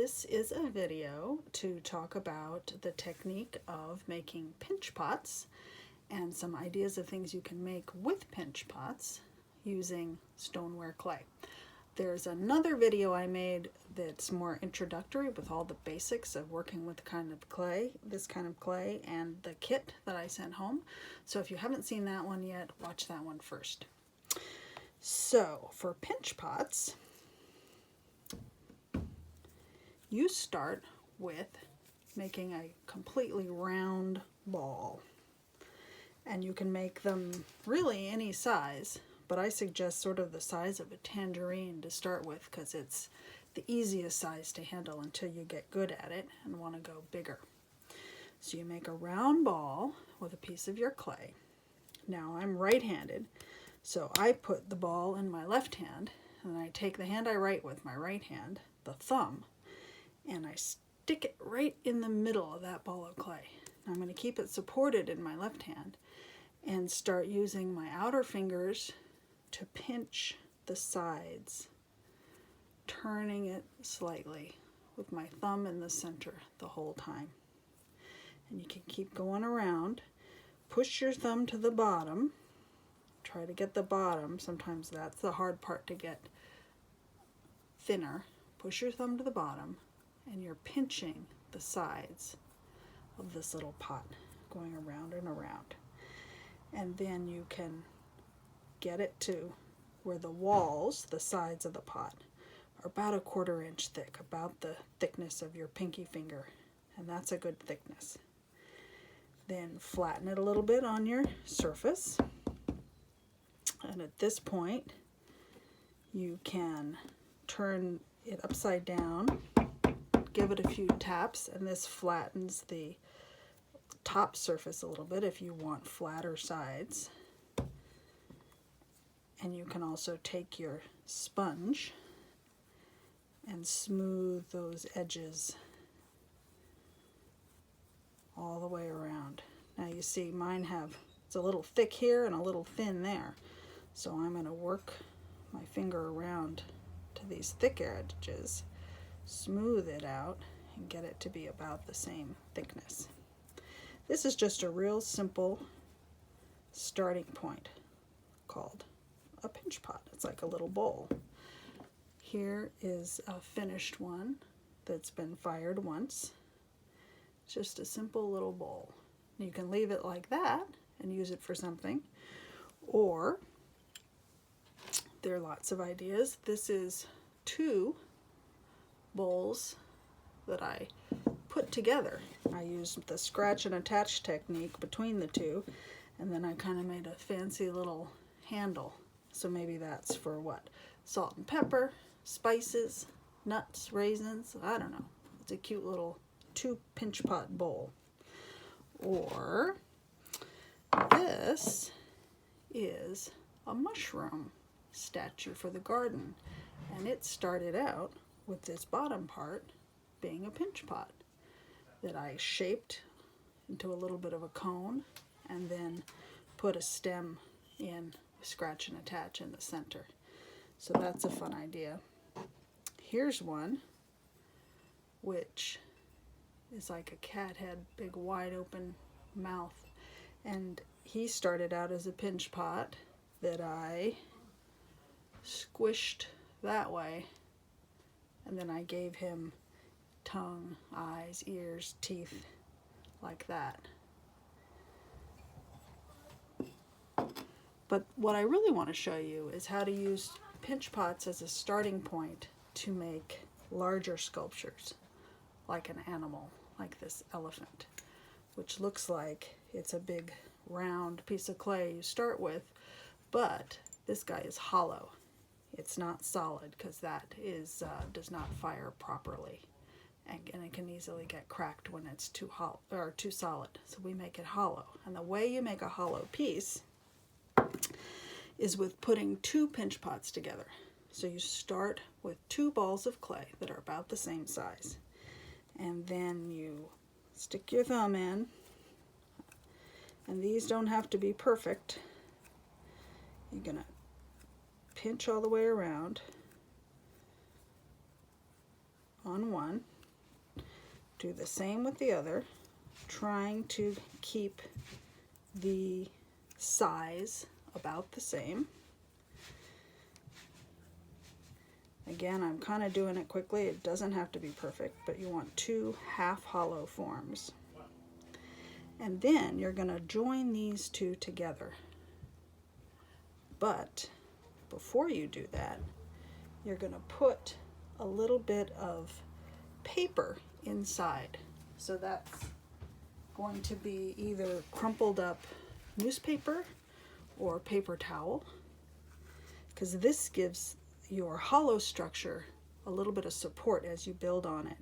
This is a video to talk about the technique of making pinch pots and some ideas of things you can make with pinch pots using stoneware clay. There's another video I made that's more introductory with all the basics of working with this kind of clay and the kit that I sent home. So if you haven't seen that one yet, watch that one first. So for pinch pots, you start with making a completely round ball. And you can make them really any size, but I suggest sort of the size of a tangerine to start with because it's the easiest size to handle until you get good at it and want to go bigger. So you make a round ball with a piece of your clay. Now I'm right-handed, so I put the ball in my left hand, and I take the hand I write with, my right hand, the thumb, and I stick it right in the middle of that ball of clay. Now I'm going to keep it supported in my left hand and start using my outer fingers to pinch the sides, turning it slightly with my thumb in the center the whole time. And you can keep going around. Push your thumb to the bottom. Try to get the bottom. Sometimes that's the hard part to get thinner. Push your thumb to the bottom, and you're pinching the sides of this little pot, going around and around. And then you can get it to where the walls, the sides of the pot, are about 1/4 inch thick, about the thickness of your pinky finger, and that's a good thickness. Then flatten it a little bit on your surface, and at this point you can turn it upside down, give it a few taps, and this flattens the top surface a little bit if you want flatter sides. And you can also take your sponge and smooth those edges all the way around. Now you see mine it's a little thick here and a little thin there. So I'm going to work my finger around to these thick edges, smooth it out, and get it to be about the same thickness. This is just a real simple starting point called a pinch pot. It's like a little bowl. Here is a finished one that's been fired once. It's just a simple little bowl. You can leave it like that and use it for something, or there are lots of ideas. This is 2 bowls that I put together. I used the scratch and attach technique between the two, and then I kind of made a fancy little handle. So maybe that's for what? Salt and pepper, spices, nuts, raisins, I don't know. It's a cute little 2 pinch pot bowl. Or this is a mushroom statue for the garden, and it started out with this bottom part being a pinch pot that I shaped into a little bit of a cone and then put a stem in, scratch and attach in the center. So that's a fun idea. Here's one which is like a cat head, big wide open mouth, and he started out as a pinch pot that I squished that way, and then I gave him tongue, eyes, ears, teeth, like that. But what I really want to show you is how to use pinch pots as a starting point to make larger sculptures, like an animal, like this elephant, which looks like it's a big round piece of clay you start with, but this guy is hollow. It's not solid because that does not fire properly, and it can easily get cracked when it's too solid. So we make it hollow, and the way you make a hollow piece is with putting 2 pinch pots together. So you start with 2 balls of clay that are about the same size, and then you stick your thumb in, and these don't have to be perfect. You're gonna pinch all the way around on one, Do the same with the other, trying to keep the size about the same. Again, I'm kind of doing it quickly. It doesn't have to be perfect, but you want 2 half hollow forms. And then you're going to join these 2 together. But before you do that, you're going to put a little bit of paper inside. So that's going to be either crumpled up newspaper or paper towel, because this gives your hollow structure a little bit of support as you build on it.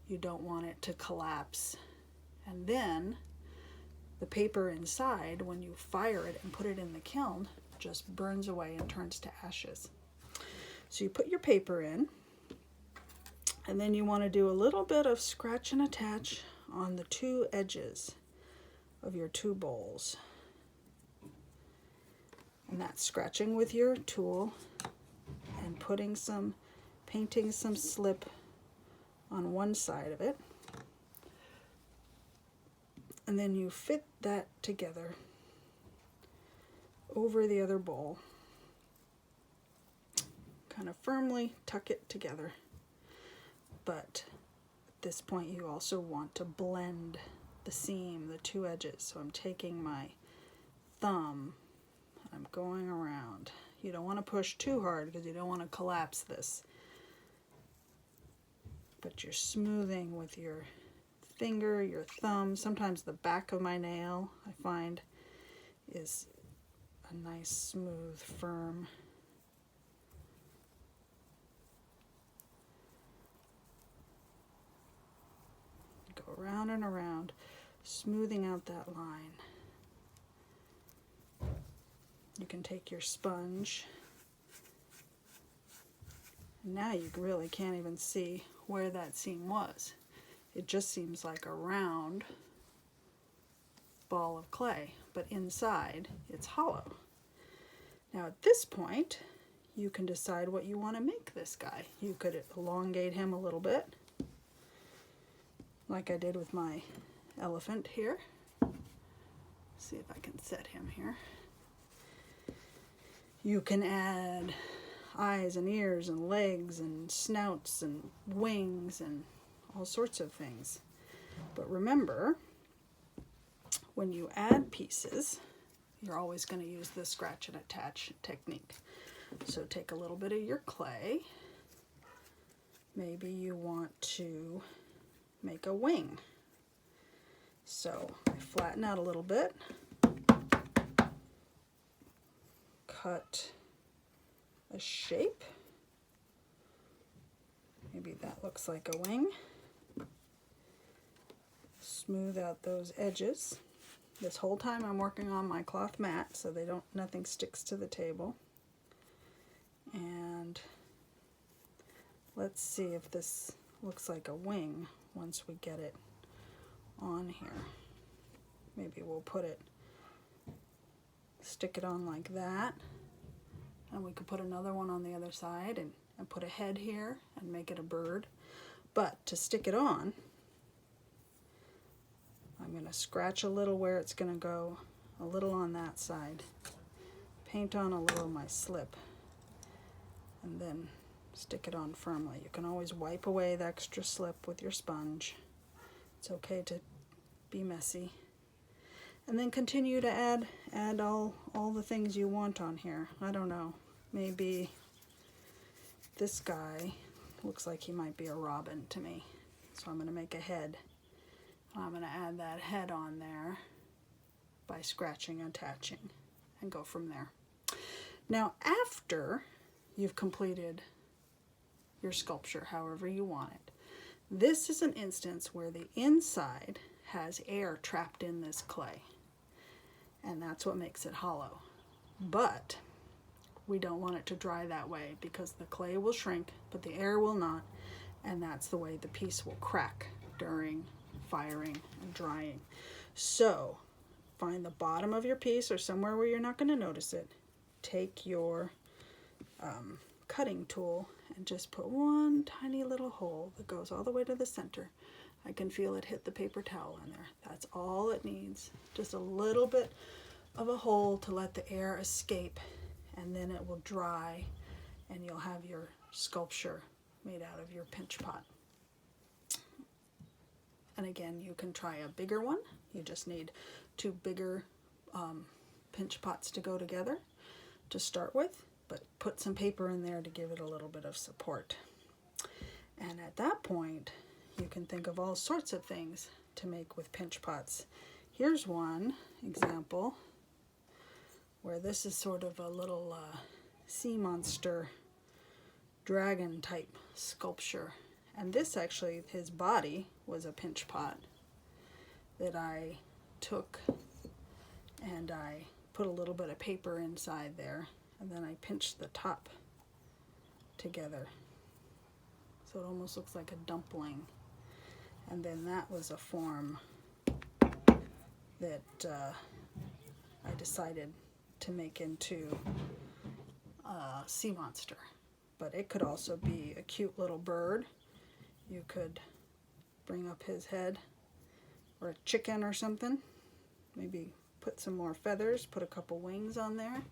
You don't want it to collapse. And then the paper inside, when you fire it and put it in the kiln, just burns away and turns to ashes. So you put your paper in, and then you want to do a little bit of scratch and attach on the 2 edges of your 2 bowls. And that's scratching with your tool and painting some slip on one side of it. And then you fit that together over the other bowl. Kind of firmly tuck it together. But at this point you also want to blend the seam, the 2 edges. So I'm taking my thumb and I'm going around. You don't want to push too hard because you don't want to collapse this. But you're smoothing with your finger, your thumb. Sometimes the back of my nail, I find, is a nice, smooth, firm. Go around and around, smoothing out that line. You can take your sponge. Now you really can't even see where that seam was. It just seems like a round ball of clay, but inside it's hollow. Now at this point, you can decide what you want to make this guy. You could elongate him a little bit, like I did with my elephant here. See if I can set him here. You can add eyes and ears and legs and snouts and wings and all sorts of things. But remember, when you add pieces, you're always going to use the scratch and attach technique. So take a little bit of your clay. Maybe you want to make a wing. So I flatten out a little bit, cut a shape. Maybe that looks like a wing. Smooth out those edges. This whole time I'm working on my cloth mat so nothing sticks to the table. And let's see if this looks like a wing once we get it on here. Maybe we'll stick it on like that, and we could put another one on the other side and put a head here and make it a bird. But to stick it on, I'm going to scratch a little where it's going to go, a little on that side, paint on a little my slip, and then stick it on firmly. You can always wipe away the extra slip with your sponge. It's okay to be messy. And then continue to add all the things you want on here. I don't know, maybe this guy looks like he might be a robin to me. So I'm going to make a head. I'm going to add that head on there by scratching and attaching and go from there. Now after you've completed your sculpture however you want it, this is an instance where the inside has air trapped in this clay, and that's what makes it hollow. But we don't want it to dry that way because the clay will shrink but the air will not, and that's the way the piece will crack during firing and drying. So find the bottom of your piece or somewhere where you're not going to notice it. Take your cutting tool and just put one tiny little hole that goes all the way to the center. I can feel it hit the paper towel in there. That's all it needs. Just a little bit of a hole to let the air escape, and then it will dry and you'll have your sculpture made out of your pinch pot. And again, you can try a bigger one. You just need two bigger pinch pots to go together to start with, but put some paper in there to give it a little bit of support. And at that point, you can think of all sorts of things to make with pinch pots. Here's one example where this is sort of a little sea monster dragon type sculpture. And this actually, his body was a pinch pot that I took and I put a little bit of paper inside there, and then I pinched the top together. So it almost looks like a dumpling. And then that was a form that I decided to make into a sea monster. But it could also be a cute little bird. You could bring up his head, or a chicken or something. Maybe put some more feathers, put a couple wings on there.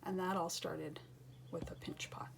And that all started with a pinch pot.